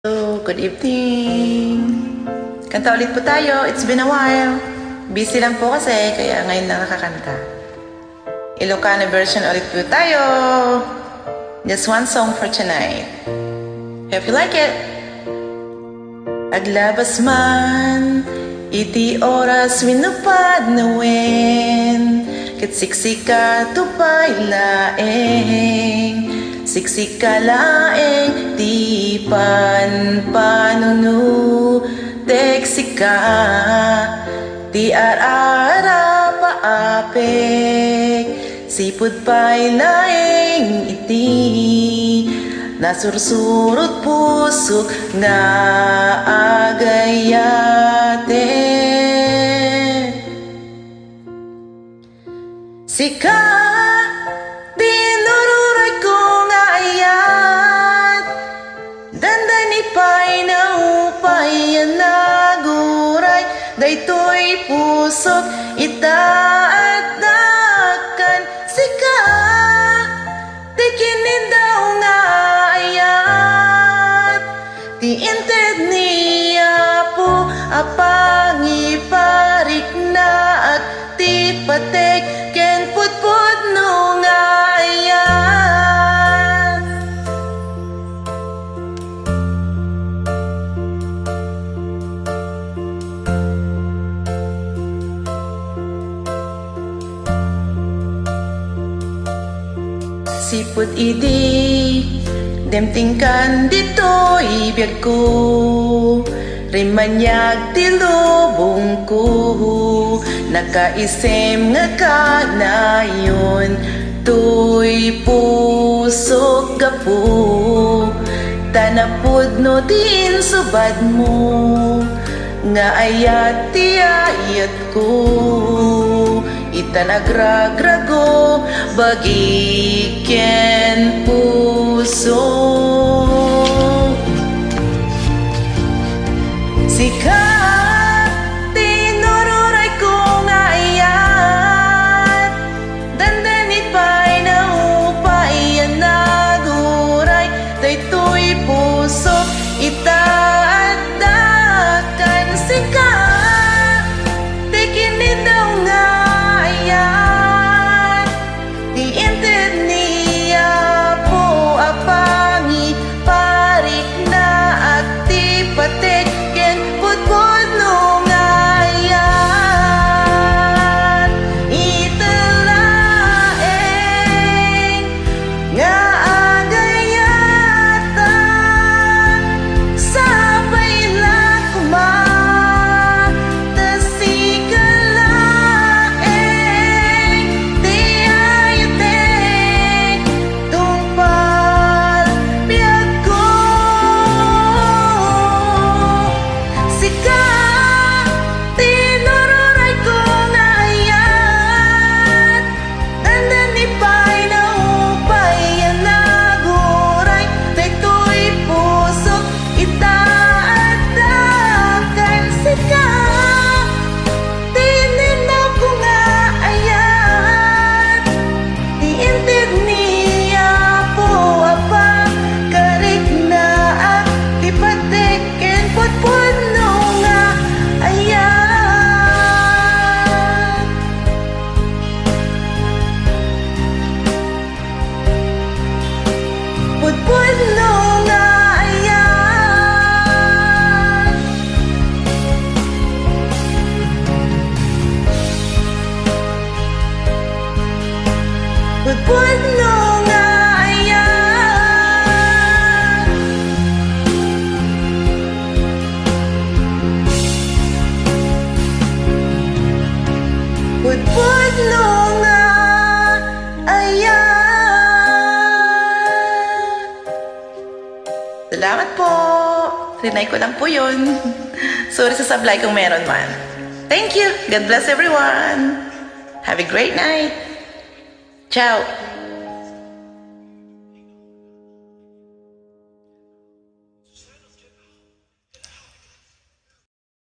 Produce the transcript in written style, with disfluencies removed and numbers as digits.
Hello, good evening. Kanta ulit po tayo. It's been a while. Busy lang po kasi, kaya ngayon lang nakakanta. Ilocano version ulit po tayo. Just one song for tonight. Hope you like it. Aglabas man, iti oras winupad na wen. Kitsiksika tupay laeng. Siksika laeng di panunu teksika ti ara paapek sipud pay laeng iti nasursurot pusok nga agayate sika pay na upay naguray daytoy pusok itaadakan sika ti kinidaw nga ayat ti inted niya po apangiparik na at ti patek ken putput no nga ayat. Sipud idi demtingkan dito ibiyag ko rimanyag ti lubong ko nakaisem nga kanayon tuy pusok gapo tanapud no din subad mo nga ayat ti ayat ko itanagragrago bagiken puso sika tinururay ko nga ayat dandanit pa'y naupay naguray daytoy puso itaadakan sika tikinin daw nga Putputno nga ayan Putputno nga ayan. Salamat po. Trinay ko lang po yun. Sorry sa sablay kung meron man. Thank you. God bless everyone. Have a great night. Ciao!